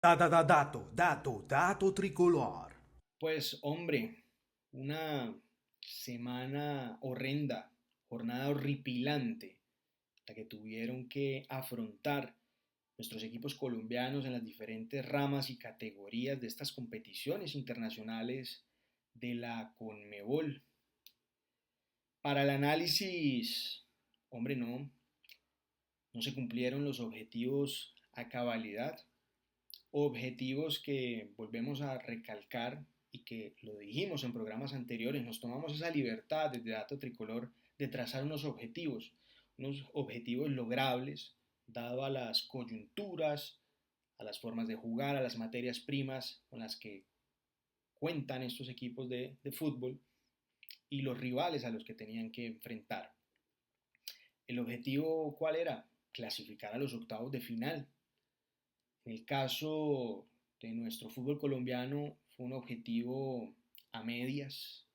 Dato tricolor. Pues hombre, una semana horrenda, jornada horripilante, la que tuvieron que afrontar nuestros equipos colombianos en las diferentes ramas y categorías de estas competiciones internacionales de la CONMEBOL. Para el análisis, hombre, no se cumplieron los objetivos a cabalidad, objetivos que volvemos a recalcar y que lo dijimos en programas anteriores, nos tomamos esa libertad desde Dato Tricolor de trazar unos objetivos logrables, dado a las coyunturas, a las formas de jugar, a las materias primas con las que cuentan estos equipos de fútbol y los rivales a los que tenían que enfrentar. ¿El objetivo cuál era? Clasificar a los octavos de final. En el caso de nuestro fútbol colombiano fue un objetivo a medias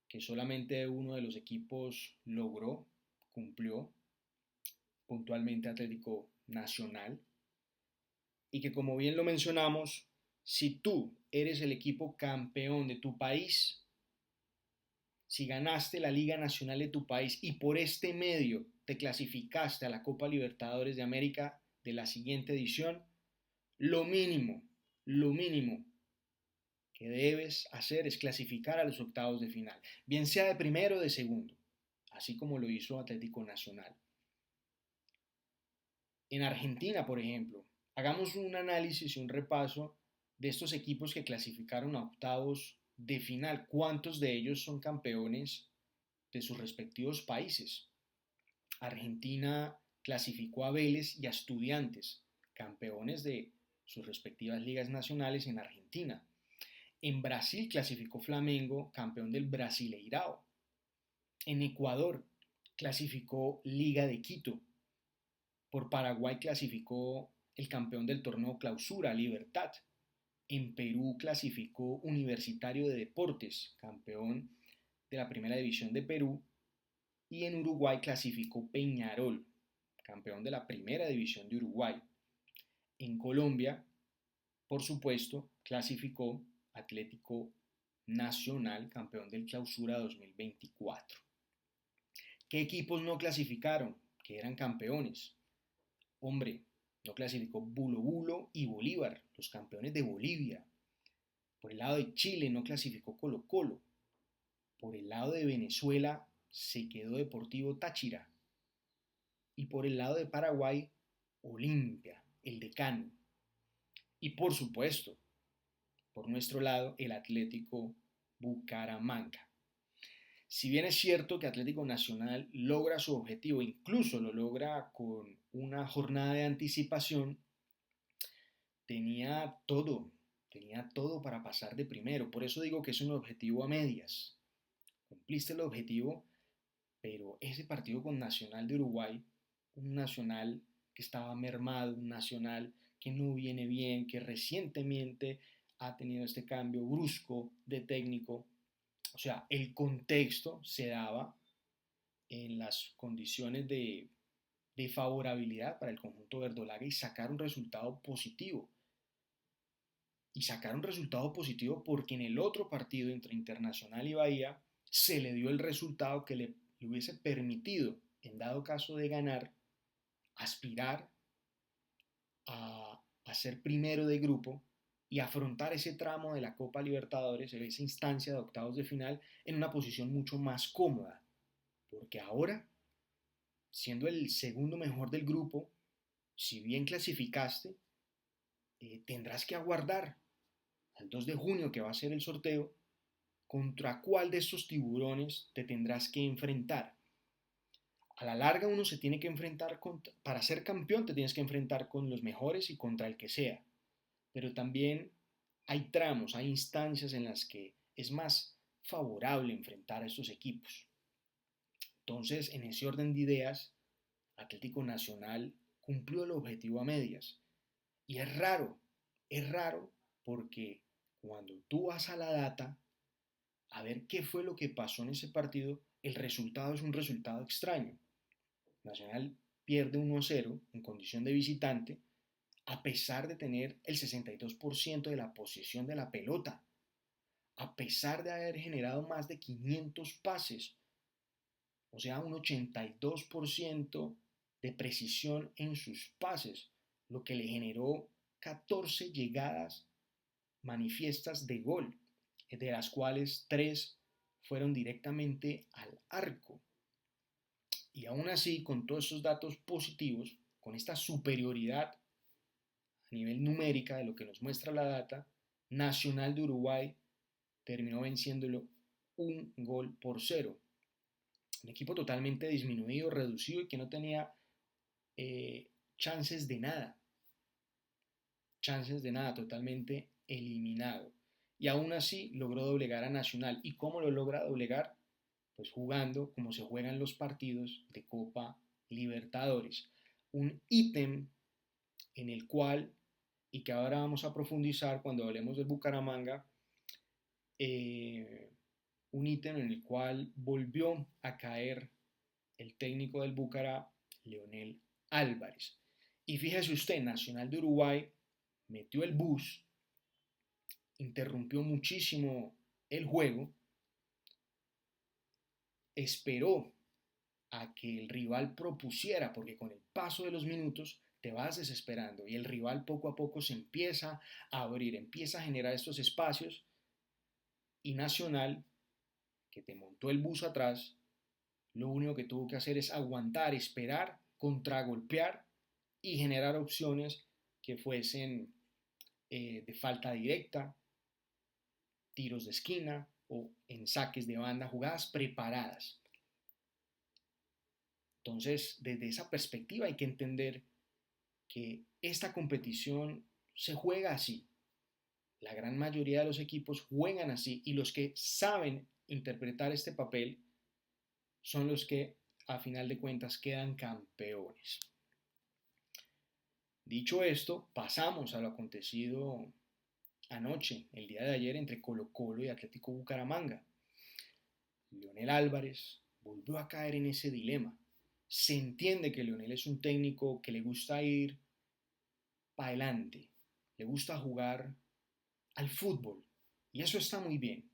que solamente uno de los equipos logró, cumplió, puntualmente Atlético Nacional, y que como bien lo mencionamos, si tú eres el equipo campeón de tu país, si ganaste la Liga Nacional de tu país y por este medio te clasificaste a la Copa Libertadores de América de la siguiente edición, lo mínimo, lo mínimo que debes hacer es clasificar a los octavos de final, bien sea de primero o de segundo, así como lo hizo Atlético Nacional. En Argentina, por ejemplo, hagamos un análisis y un repaso de estos equipos que clasificaron a octavos de final. ¿Cuántos de ellos son campeones de sus respectivos países? Argentina clasificó a Vélez y a Estudiantes, campeones de sus respectivas ligas nacionales en Argentina. En Brasil clasificó Flamengo, campeón del Brasileirao. En Ecuador clasificó Liga de Quito. Por Paraguay clasificó el campeón del torneo Clausura, Libertad. En Perú clasificó Universitario de Deportes, campeón de la primera división de Perú. Y en Uruguay clasificó Peñarol, campeón de la primera división de Uruguay. En Colombia, por supuesto, clasificó Atlético Nacional, campeón del Clausura 2024. ¿Qué equipos no clasificaron? Que eran campeones. Hombre, no clasificó Bulo Bulo y Bolívar, los campeones de Bolivia. Por el lado de Chile no clasificó Colo Colo. Por el lado de Venezuela se quedó Deportivo Táchira. Y por el lado de Paraguay, Olimpia, el decano. Y por supuesto, por nuestro lado, el Atlético Bucaramanga. Si bien es cierto que Atlético Nacional logra su objetivo, incluso lo logra con una jornada de anticipación, tenía todo, tenía todo para pasar de primero. Por eso digo que es un objetivo a medias. Cumpliste el objetivo, pero ese partido con Nacional de Uruguay, un Nacional que estaba mermado, un Nacional que no viene bien, que recientemente ha tenido este cambio brusco de técnico, o sea, el contexto se daba en las condiciones de favorabilidad para el conjunto verdolaga y sacar un resultado positivo. Y sacar un resultado positivo porque en el otro partido entre Internacional y Bahía se le dio el resultado que le hubiese permitido, en dado caso de ganar, aspirar a ser primero de grupo y afrontar ese tramo de la Copa Libertadores, en esa instancia de octavos de final, en una posición mucho más cómoda. Porque ahora, siendo el segundo mejor del grupo, si bien clasificaste, tendrás que aguardar al 2 de junio que va a ser el sorteo, contra cuál de estos tiburones te tendrás que enfrentar. A la larga uno se tiene que enfrentar, para ser campeón te tienes que enfrentar con los mejores y contra el que sea, pero también hay tramos, hay instancias en las que es más favorable enfrentar a estos equipos. Entonces, en ese orden de ideas, Atlético Nacional cumplió el objetivo a medias. Y es raro porque cuando tú vas a la data a ver qué fue lo que pasó en ese partido, el resultado es un resultado extraño. Nacional pierde 1-0 en condición de visitante a pesar de tener el 62% de la posesión de la pelota, a pesar de haber generado más de 500 pases, o sea, un 82% de precisión en sus pases, lo que le generó 14 llegadas manifiestas de gol, de las cuales 3 fueron directamente al arco. Y aún así, con todos estos datos positivos, con esta superioridad a nivel numérica de lo que nos muestra la data, Nacional de Uruguay terminó venciéndolo 1-0. Un equipo totalmente disminuido, reducido y que no tenía chances de nada, totalmente eliminado. Y aún así logró doblegar a Nacional. ¿Y cómo lo logra doblegar? Pues jugando como se juegan los partidos de Copa Libertadores. Un ítem en el cual, y que ahora vamos a profundizar cuando hablemos del Bucaramanga, un ítem en el cual volvió a caer el técnico del Bucara, Leonel Álvarez. Y fíjese usted, Nacional de Uruguay metió el bus, interrumpió muchísimo el juego, esperó a que el rival propusiera, porque con el paso de los minutos te vas desesperando y el rival poco a poco se empieza a abrir, empieza a generar estos espacios y Nacional, que te montó el bus atrás, lo único que tuvo que hacer es aguantar, esperar, contragolpear y generar opciones que fuesen de falta directa, tiros de esquina o en saques de banda, jugadas preparadas. Entonces, desde esa perspectiva hay que entender que esta competición se juega así. La gran mayoría de los equipos juegan así y los que saben interpretar este papel son los que a final de cuentas quedan campeones. Dicho esto, pasamos a lo acontecido anoche, el día de ayer, entre Colo-Colo y Atlético Bucaramanga. Leonel Álvarez volvió a caer en ese dilema. Se entiende que Leonel es un técnico que le gusta ir para adelante, le gusta jugar al fútbol y eso está muy bien.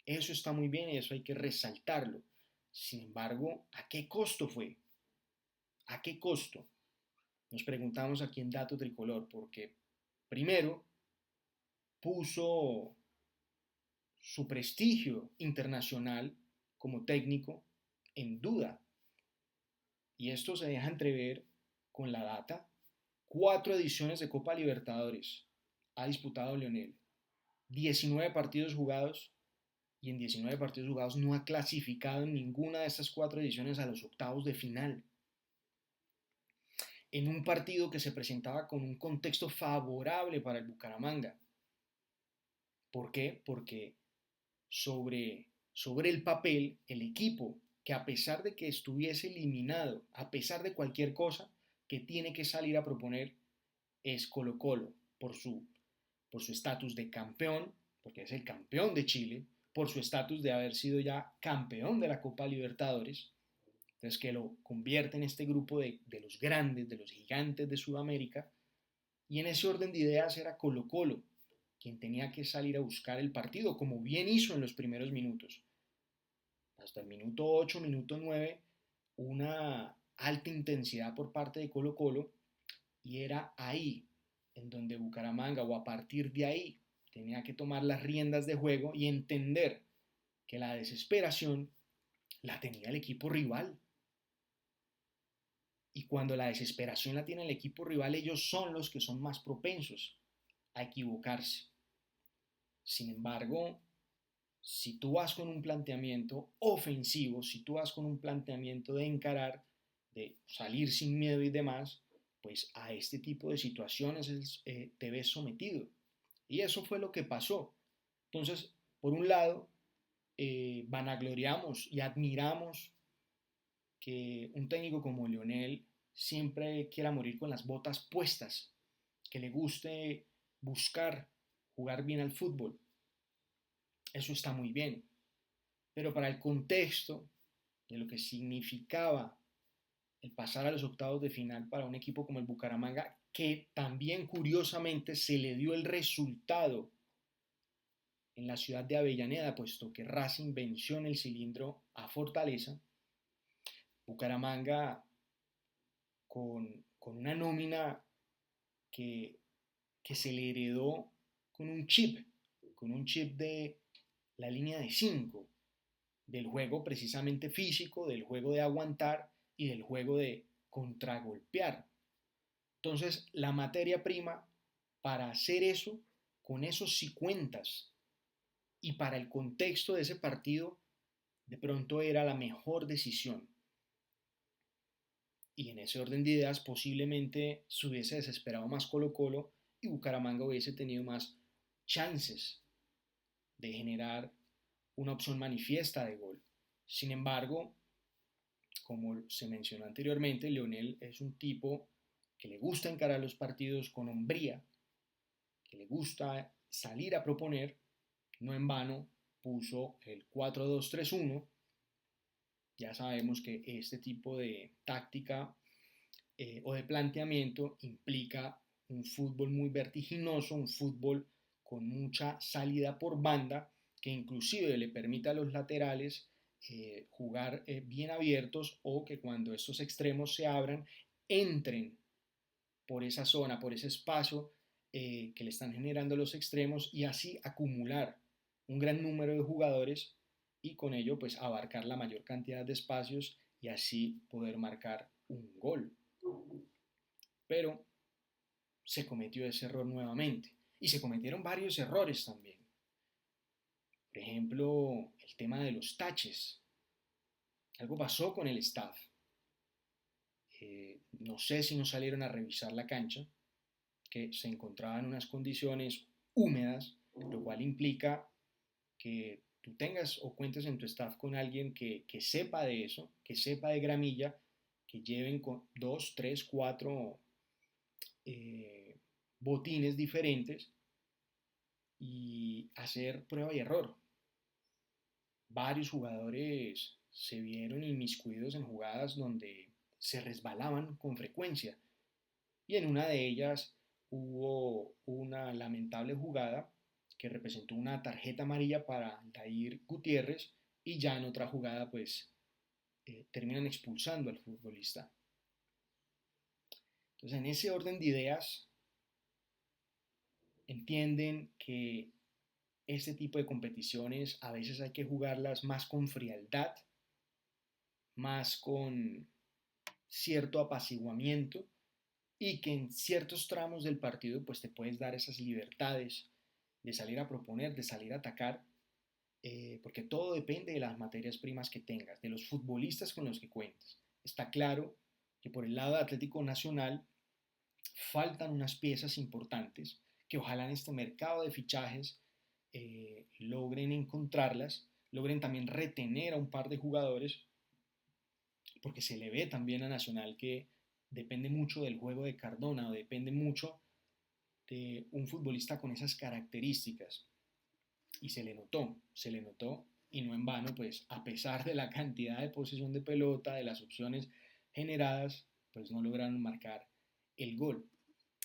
Eso está muy bien y eso hay que resaltarlo. Sin embargo, ¿a qué costo fue? ¿A qué costo? Nos preguntamos aquí en Dato Tricolor, porque primero puso su prestigio internacional como técnico en duda. Y esto se deja entrever con la data. 4 ediciones de Copa Libertadores ha disputado Leonel. 19 partidos jugados y en 19 partidos jugados no ha clasificado en ninguna de estas 4 ediciones a los octavos de final. En un partido que se presentaba con un contexto favorable para el Bucaramanga. ¿Por qué? Porque sobre el papel, el equipo que a pesar de que estuviese eliminado, a pesar de cualquier cosa, que tiene que salir a proponer es Colo-Colo por su estatus de campeón, porque es el campeón de Chile, por su estatus de haber sido ya campeón de la Copa Libertadores, entonces que lo convierte en este grupo de los grandes, de los gigantes de Sudamérica, y en ese orden de ideas era Colo-Colo quien tenía que salir a buscar el partido, como bien hizo en los primeros minutos. Hasta el minuto 8, minuto 9, una alta intensidad por parte de Colo-Colo y era ahí en donde Bucaramanga o a partir de ahí tenía que tomar las riendas de juego y entender que la desesperación la tenía el equipo rival. Y cuando la desesperación la tiene el equipo rival, ellos son los que son más propensos a equivocarse. Sin embargo, si tú vas con un planteamiento ofensivo, si tú vas con un planteamiento de encarar, de salir sin miedo y demás, pues a este tipo de situaciones te ves sometido. Y eso fue lo que pasó. Entonces, por un lado, vanagloriamos y admiramos que un técnico como Lionel siempre quiera morir con las botas puestas, que le guste buscar jugar bien al fútbol. Eso está muy bien. Pero para el contexto de lo que significaba el pasar a los octavos de final para un equipo como el Bucaramanga, que también curiosamente se le dio el resultado en la ciudad de Avellaneda, puesto que Racing venció en el cilindro a Fortaleza. Bucaramanga con una nómina que, que se le heredó con un chip de la línea de 5, del juego precisamente físico, del juego de aguantar y del juego de contragolpear. Entonces, la materia prima para hacer eso, con esos sí cuentas, y para el contexto de ese partido, de pronto era la mejor decisión. Y en ese orden de ideas, posiblemente se hubiese desesperado más Colo-Colo y Bucaramanga hubiese tenido más chances de generar una opción manifiesta de gol. Sin embargo, como se mencionó anteriormente, Leonel es un tipo que le gusta encarar los partidos con hombría, que le gusta salir a proponer. No en vano puso el 4-2-3-1. Ya sabemos que este tipo de táctica o de planteamiento implica un fútbol muy vertiginoso, un fútbol con mucha salida por banda, que inclusive le permite a los laterales jugar bien abiertos, o que cuando estos extremos se abran, entren por esa zona, por ese espacio que le están generando los extremos, y así acumular un gran número de jugadores y con ello pues abarcar la mayor cantidad de espacios y así poder marcar un gol. Pero se cometió ese error nuevamente y se cometieron varios errores también. Por ejemplo, el tema de los taches. Algo pasó con el staff. No sé si no salieron a revisar la cancha, que se encontraba en unas condiciones húmedas, lo cual implica que tú tengas o cuentes en tu staff con alguien que sepa de eso, que sepa de gramilla, que lleven con 2, 3, 4 botines diferentes y hacer prueba y error. Varios jugadores se vieron inmiscuidos en jugadas donde se resbalaban con frecuencia, y en una de ellas hubo una lamentable jugada que representó una tarjeta amarilla para Aldair Gutiérrez, y ya en otra jugada pues terminan expulsando al futbolista. Entonces, en ese orden de ideas, entienden que este tipo de competiciones a veces hay que jugarlas más con frialdad, más con cierto apaciguamiento, y que en ciertos tramos del partido pues te puedes dar esas libertades de salir a proponer, de salir a atacar, porque todo depende de las materias primas que tengas, de los futbolistas con los que cuentes. Está claro que por el lado de Atlético Nacional faltan unas piezas importantes que ojalá en este mercado de fichajes logren encontrarlas, logren también retener a un par de jugadores, porque se le ve también a Nacional que depende mucho del juego de Cardona, o depende mucho de un futbolista con esas características. Y se le notó, y no en vano, pues a pesar de la cantidad de posesión de pelota, de las opciones generadas, pues no lograron marcar el gol.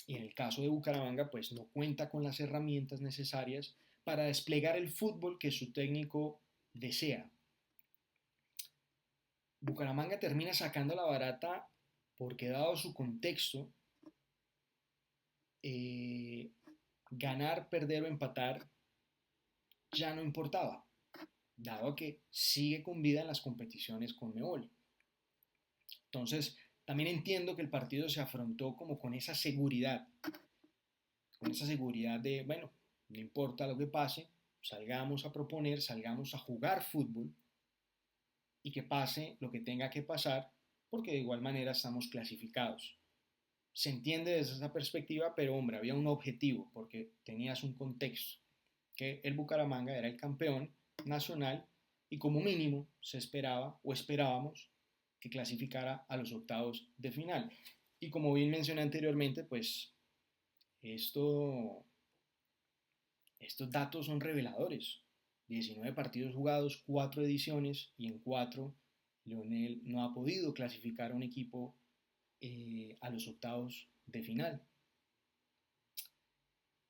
Y en el caso de Bucaramanga, pues no cuenta con las herramientas necesarias para desplegar el fútbol que su técnico desea. Bucaramanga termina sacando la barata porque, dado su contexto, eh, ganar, perder o empatar ya no importaba, dado que sigue con vida en las competiciones con Conmebol. Entonces, también entiendo que el partido se afrontó como con esa seguridad de, bueno, no importa lo que pase, salgamos a proponer, salgamos a jugar fútbol, y que pase lo que tenga que pasar, porque de igual manera estamos clasificados. Se entiende desde esa perspectiva, pero hombre, había un objetivo, porque tenías un contexto, que el Bucaramanga era el campeón nacional y como mínimo se esperaba o esperábamos que clasificara a los octavos de final. Y como bien mencioné anteriormente, pues esto, estos datos son reveladores. 19 partidos jugados, 4 ediciones, y en 4 Leonel no ha podido clasificar a un equipo a los octavos de final.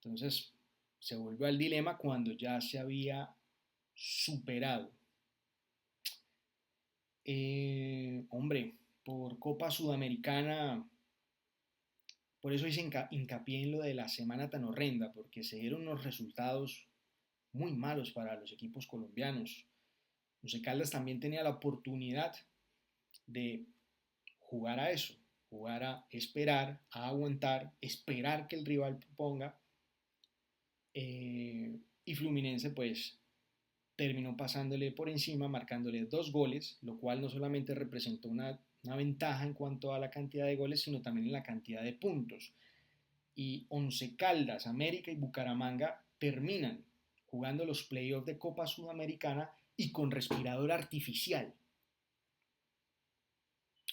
Entonces se volvió al dilema cuando ya se había superado. Hombre, por Copa Sudamericana, por eso hice hincapié en lo de la semana tan horrenda, porque se dieron unos resultados muy malos para los equipos colombianos. Once Caldas también tenía la oportunidad de jugar a eso, jugar a esperar, a aguantar, esperar que el rival ponga, y Fluminense pues terminó pasándole por encima, marcándole 2 goles, lo cual no solamente representó una ventaja en cuanto a la cantidad de goles, sino también en la cantidad de puntos. Y Once Caldas, América y Bucaramanga terminan jugando los playoffs de Copa Sudamericana y con respirador artificial.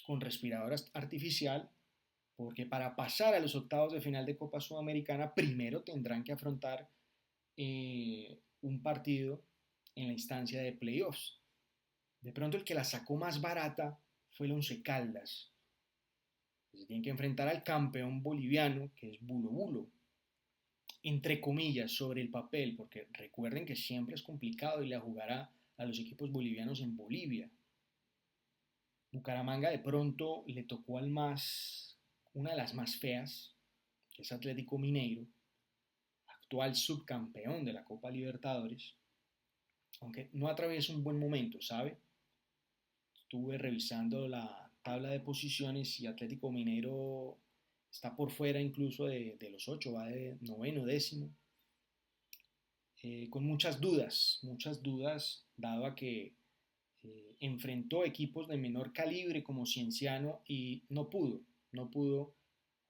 Con respirador artificial, porque para pasar a los octavos de final de Copa Sudamericana, primero tendrán que afrontar un partido en la instancia de playoffs. De pronto el que la sacó más barata fue el Once Caldas. Se tienen que enfrentar al campeón boliviano, que es Bulo Bulo, entre comillas, sobre el papel, porque recuerden que siempre es complicado ir a jugar a los equipos bolivianos en Bolivia. Bucaramanga de pronto le tocó al más, una de las más feas, que es Atlético Mineiro, actual subcampeón de la Copa Libertadores, aunque no atraviesa un buen momento, ¿sabe? Estuve revisando la tabla de posiciones y Atlético Mineiro está por fuera incluso de los 8, va de noveno, décimo, con muchas dudas, dado a que enfrentó equipos de menor calibre como Cienciano y no pudo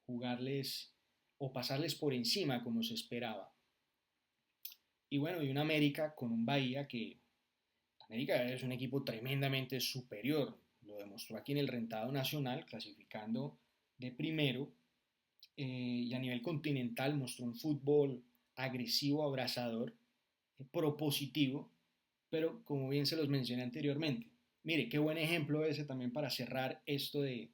jugarles o pasarles por encima como se esperaba. Y bueno, y un América con un Bahía que América es un equipo tremendamente superior, lo demostró aquí en el rentado nacional, clasificando de primero, y a nivel continental mostró un fútbol agresivo, abrazador, propositivo, pero como bien se los mencioné anteriormente. Mire, qué buen ejemplo ese también para cerrar esto de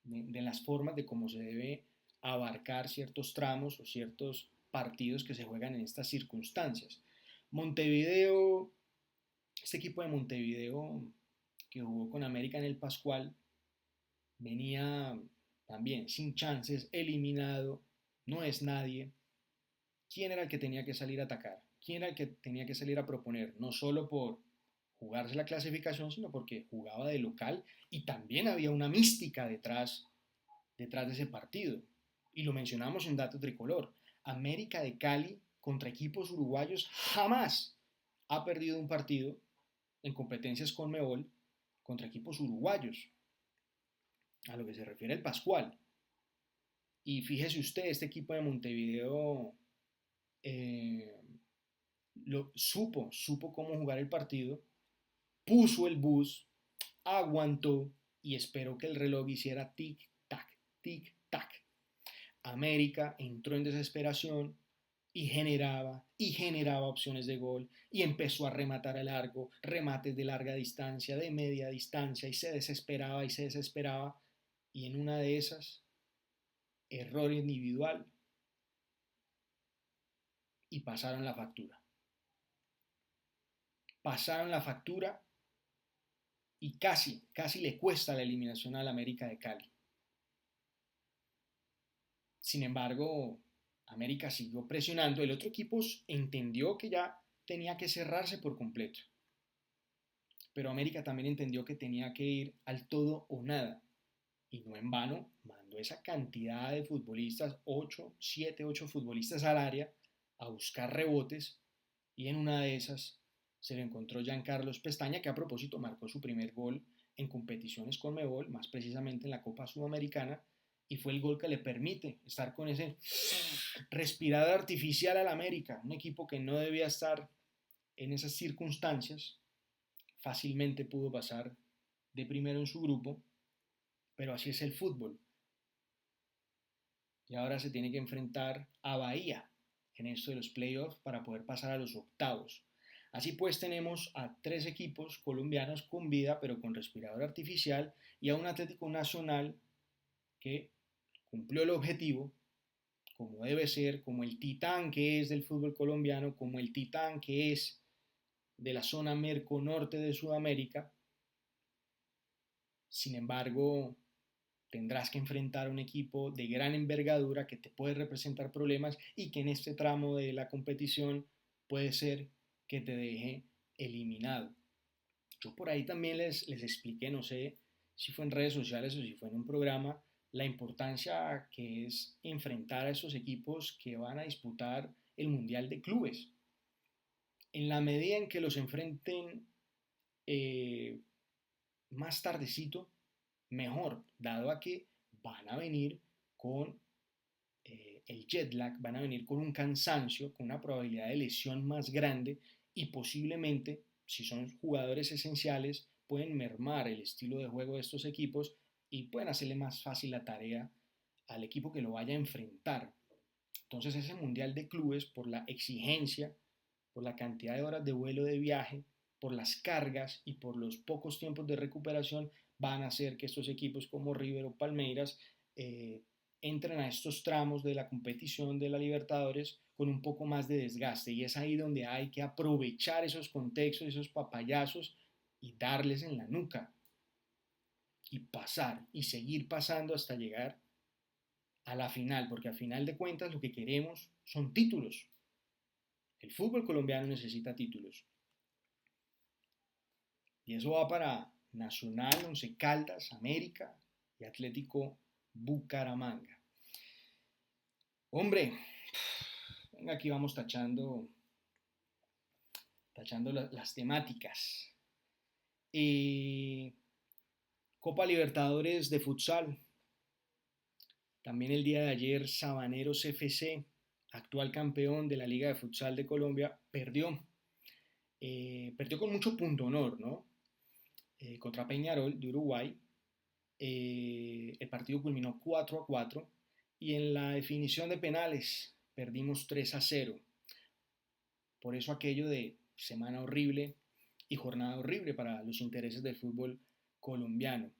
las formas de cómo se debe abarcar ciertos tramos o ciertos partidos que se juegan en estas circunstancias. Montevideo, este equipo de Montevideo que jugó con América en el Pascual, venía también sin chances, eliminado, no es nadie. ¿Quién era el que tenía que salir a atacar? ¿Quién era el que tenía que salir a proponer? No solo por jugarse la clasificación, sino porque jugaba de local y también había una mística detrás de ese partido. Y lo mencionamos en Dato Tricolor. América de Cali contra equipos uruguayos jamás ha perdido un partido en competencias con Conmebol contra equipos uruguayos, a lo que se refiere el Pascual. Y fíjese usted, este equipo de Montevideo eh, supo cómo jugar el partido, puso el bus, aguantó y esperó que el reloj hiciera tic-tac, tic-tac. América entró en desesperación y generaba opciones de gol y empezó a rematar a largo, remates de larga distancia, de media distancia y se desesperaba y se desesperaba y en una de esas, error individual y pasaron la factura. Pasaron la factura y casi le cuesta la eliminación al América de Cali. Sin embargo, América siguió presionando, el otro equipo entendió que ya tenía que cerrarse por completo. Pero América también entendió que tenía que ir al todo o nada. Y no en vano mandó esa cantidad de futbolistas, 8 futbolistas al área, a buscar rebotes. Y en una de esas se le encontró Giancarlos Pestaña, que a propósito marcó su primer gol en competiciones con Conmebol, más precisamente en la Copa Sudamericana, y fue el gol que le permite estar con ese respirador artificial al América, un equipo que no debía estar en esas circunstancias, fácilmente pudo pasar de primero en su grupo, pero así es el fútbol. Y ahora se tiene que enfrentar a Bahía en esto de los playoffs para poder pasar a los octavos. Así pues tenemos a 3 equipos colombianos con vida pero con respirador artificial y a un Atlético Nacional que cumplió el objetivo como debe ser, como el titán que es del fútbol colombiano, como el titán que es de la zona merconorte de Sudamérica. Sin embargo, tendrás que enfrentar a un equipo de gran envergadura que te puede representar problemas y que en este tramo de la competición puede ser que te deje eliminado. Yo por ahí también les expliqué, no sé si fue en redes sociales o si fue en un programa, la importancia que es enfrentar a esos equipos que van a disputar el Mundial de Clubes. En la medida en que los enfrenten eh, más tardecito, mejor, dado a que van a venir con el jet lag, van a venir con un cansancio, con una probabilidad de lesión más grande y posiblemente, si son jugadores esenciales, pueden mermar el estilo de juego de estos equipos y pueden hacerle más fácil la tarea al equipo que lo vaya a enfrentar. Entonces ese Mundial de Clubes, por la exigencia, por la cantidad de horas de vuelo de viaje, por las cargas y por los pocos tiempos de recuperación, van a hacer que estos equipos como River o Palmeiras entren a estos tramos de la competición de la Libertadores con un poco más de desgaste. Y es ahí donde hay que aprovechar esos contextos, esos papayazos y darles en la nuca y pasar y seguir pasando hasta llegar a la final, porque al final de cuentas lo que queremos son títulos. El fútbol colombiano necesita títulos. Y eso va para Nacional, Once Caldas, América y Atlético Bucaramanga. Hombre, venga, aquí vamos tachando las temáticas. Copa Libertadores de futsal. También el día de ayer, Sabaneros FC, actual campeón de la Liga de Futsal de Colombia, perdió. Perdió con mucho punto honor, ¿no? Contra Peñarol de Uruguay. El partido culminó 4-4 y en la definición de penales perdimos 3-0. Por eso aquello de semana horrible y jornada horrible para los intereses del fútbol colombiano.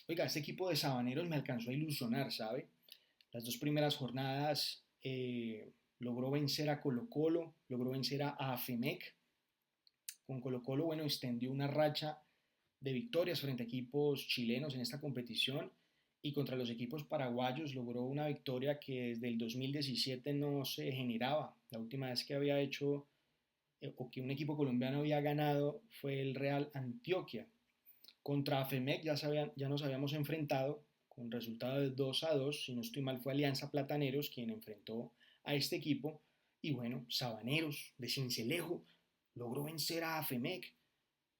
Oiga, este equipo de Sabaneros me alcanzó a ilusionar, ¿sabe? Las dos primeras jornadas logró vencer a Colo Colo, logró vencer a AFEMEC. Con Colo Colo, bueno, extendió una racha de victorias frente a equipos chilenos en esta competición y contra los equipos paraguayos logró una victoria que desde el 2017 no se generaba. La última vez que había hecho o que un equipo colombiano había ganado fue el Real Antioquia. Contra FEMEC ya nos habíamos enfrentado con resultado de 2-2, si no estoy mal fue Alianza Plataneros quien enfrentó a este equipo y bueno, Sabaneros de Sincelejo logró vencer a FEMEC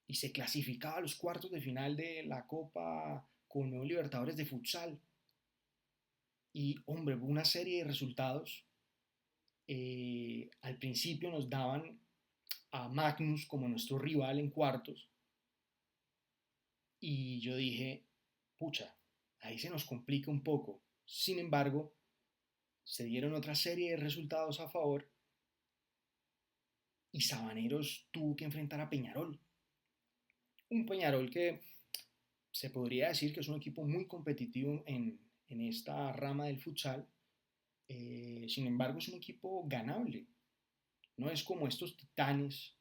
y se clasificaba a los cuartos de final de la Copa Conmebol Libertadores de futsal. Y hombre, una serie de resultados. Al principio nos daban a Magnus como nuestro rival en cuartos. Y yo dije, pucha, ahí se nos complica un poco. Sin embargo, se dieron otra serie de resultados a favor y Sabaneros tuvo que enfrentar a Peñarol. Un Peñarol que se podría decir que es un equipo muy competitivo en esta rama del futsal. Sin embargo, es un equipo ganable. No es como estos titanes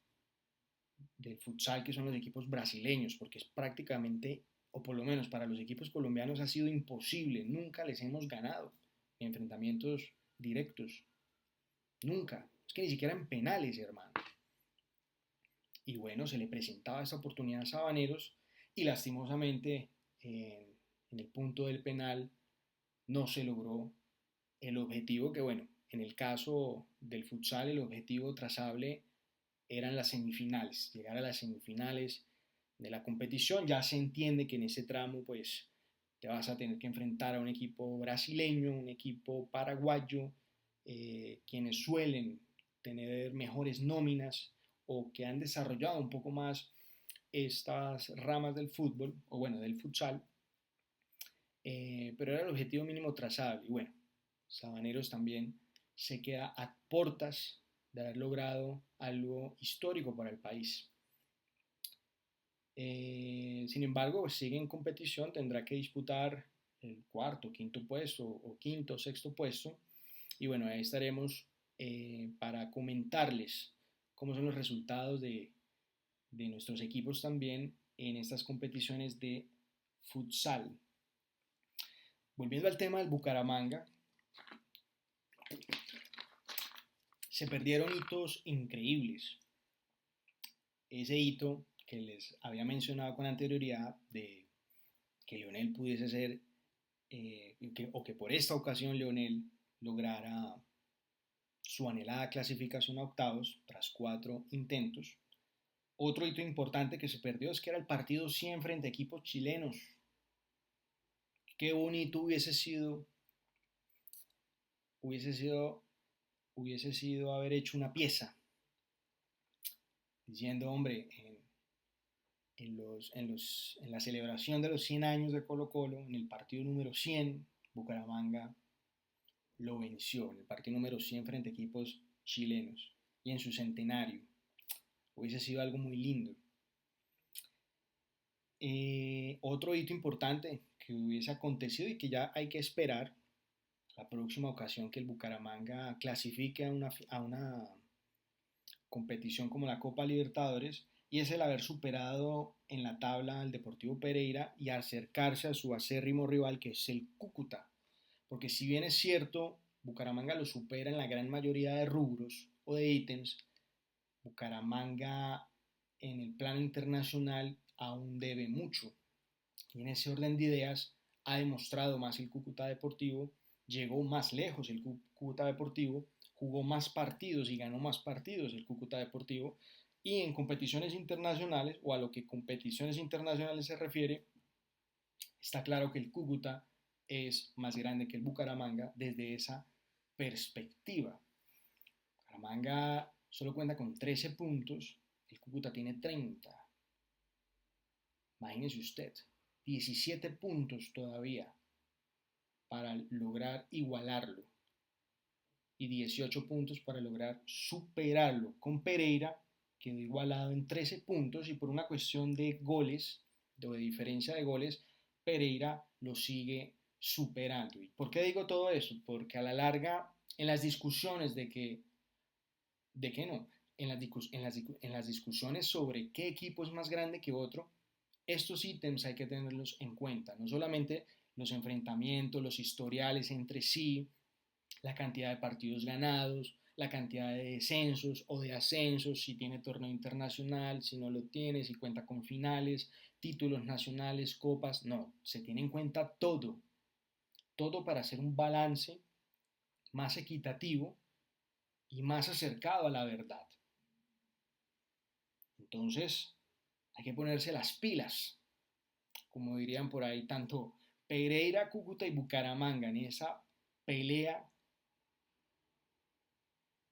del futsal que son los equipos brasileños, porque es prácticamente, o por lo menos para los equipos colombianos ha sido imposible. Nunca les hemos ganado en enfrentamientos directos. Nunca. Es que ni siquiera en penales, hermano. Y bueno, se le presentaba esa oportunidad a Sabaneros y lastimosamente en el punto del penal no se logró el objetivo que, bueno, en el caso del futsal el objetivo trazable eran las semifinales, llegar a las semifinales de la competición. Ya se entiende que en ese tramo pues te vas a tener que enfrentar a un equipo brasileño, un equipo paraguayo, quienes suelen tener mejores nóminas o que han desarrollado un poco más estas ramas del fútbol, o bueno, del futsal, pero era el objetivo mínimo trazable. Y bueno, Sabaneros también se queda a portas de haber logrado algo histórico para el país. Sin embargo, sigue en competición, tendrá que disputar el cuarto, quinto puesto o quinto, sexto puesto Y bueno, ahí estaremos para comentarles cómo son los resultados de nuestros equipos también en estas competiciones de futsal. Volviendo al tema del Bucaramanga, se perdieron hitos increíbles. Ese hito que les había mencionado con anterioridad de que Leonel pudiese ser, o que por esta ocasión Leonel lograra su anhelada clasificación a octavos tras 4 intentos. Otro hito importante que se perdió es que era el partido 100 frente a equipos chilenos. Qué bonito hubiese sido haber hecho una pieza diciendo, hombre, en la celebración de los 100 años de Colo Colo, en el partido número 100, Bucaramanga lo venció, en el partido número 100 frente a equipos chilenos, y en su centenario. Hubiese sido algo muy lindo. Otro hito importante que hubiese acontecido y que ya hay que esperar la próxima ocasión que el Bucaramanga clasifique a una competición como la Copa Libertadores, y es el haber superado en la tabla al Deportivo Pereira y acercarse a su acérrimo rival, que es el Cúcuta. Porque si bien es cierto, Bucaramanga lo supera en la gran mayoría de rubros o de ítems, Bucaramanga en el plano internacional aún debe mucho. Y en ese orden de ideas ha demostrado más el Cúcuta Deportivo, llegó más lejos el Cúcuta Deportivo, jugó más partidos y ganó más partidos el Cúcuta Deportivo, y en competiciones internacionales, o a lo que competiciones internacionales se refiere, está claro que el Cúcuta es más grande que el Bucaramanga desde esa perspectiva. Bucaramanga solo cuenta con 13 puntos, el Cúcuta tiene 30. Imagínese usted, 17 puntos todavía para lograr igualarlo y 18 puntos para lograr superarlo. Con Pereira quedó igualado en 13 puntos, y por una cuestión de goles, de diferencia de goles, Pereira lo sigue superando. ¿Y por qué digo todo eso? Porque a la larga, en las discusiones de qué no, en las discusiones sobre qué equipo es más grande que otro, estos ítems hay que tenerlos en cuenta, no solamente los enfrentamientos, los historiales entre sí, la cantidad de partidos ganados, la cantidad de descensos o de ascensos, si tiene torneo internacional, si no lo tiene, si cuenta con finales, títulos nacionales, copas, no, se tiene en cuenta todo, todo para hacer un balance más equitativo y más acercado a la verdad. Entonces, hay que ponerse las pilas, como dirían por ahí, tanto Pereira, Cúcuta y Bucaramanga en esa pelea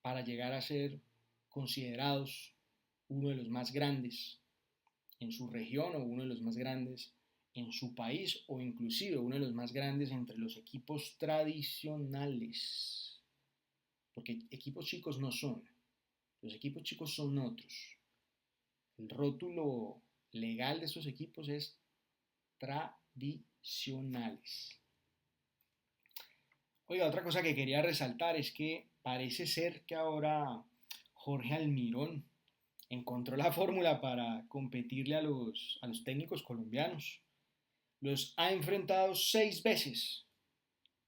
para llegar a ser considerados uno de los más grandes en su región, o uno de los más grandes en su país, o inclusive uno de los más grandes entre los equipos tradicionales. Porque equipos chicos no son, los equipos chicos son otros. El rótulo legal de estos equipos es tradicionales. Oiga, otra cosa que quería resaltar es que parece ser que ahora Jorge Almirón encontró la fórmula para competirle a los técnicos colombianos. Los ha enfrentado 6 veces,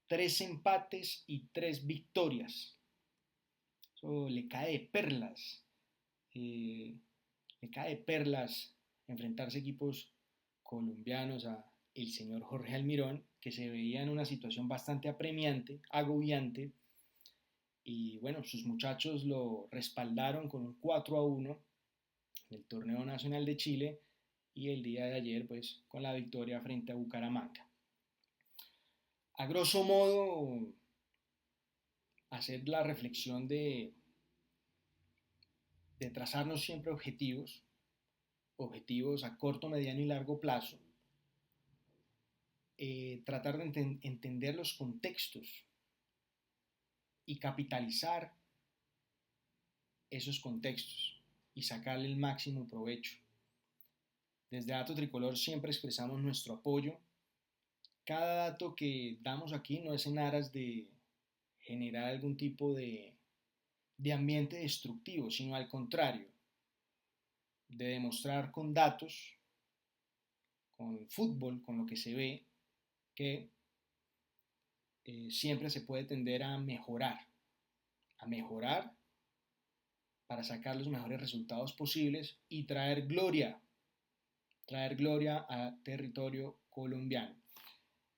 3 empates y 3 victorias. Eso le cae de perlas. Le cae de perlas enfrentarse equipos colombianos a el señor Jorge Almirón, que se veía en una situación bastante apremiante, agobiante, y bueno, sus muchachos lo respaldaron con un 4-1 en el Torneo Nacional de Chile, y el día de ayer pues con la victoria frente a Bucaramanga. A grosso modo, hacer la reflexión de trazarnos siempre objetivos a corto, mediano y largo plazo, tratar de entender los contextos y capitalizar esos contextos y sacarle el máximo provecho. Desde Dato Tricolor siempre expresamos nuestro apoyo. Cada dato que damos aquí no es en aras de generar algún tipo de ambiente destructivo, sino al contrario, de demostrar con datos, con fútbol, con lo que se ve, que siempre se puede tender a mejorar para sacar los mejores resultados posibles y traer gloria a territorio colombiano.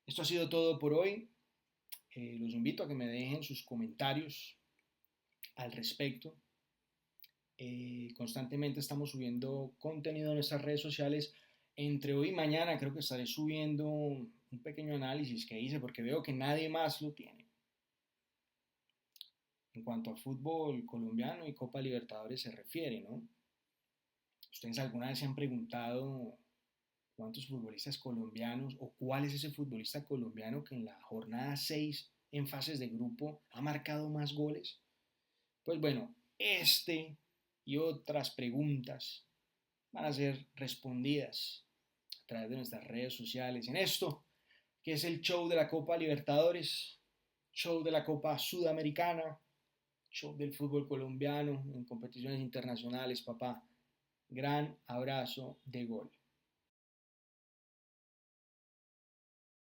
Esto ha sido todo por hoy. Los invito a que me dejen sus comentarios al respecto. Constantemente estamos subiendo contenido en nuestras redes sociales. Entre hoy y mañana creo que estaré subiendo un pequeño análisis que hice porque veo que nadie más lo tiene. En cuanto a fútbol colombiano y Copa Libertadores se refiere, ¿no? ¿Ustedes alguna vez se han preguntado cuántos futbolistas colombianos o cuál es ese futbolista colombiano que en la jornada 6 en fases de grupo ha marcado más goles? Pues bueno, este y otras preguntas van a ser respondidas a través de nuestras redes sociales en esto, que es el show de la Copa Libertadores, show de la Copa Sudamericana, show del fútbol colombiano en competiciones internacionales, papá. Gran abrazo de gol.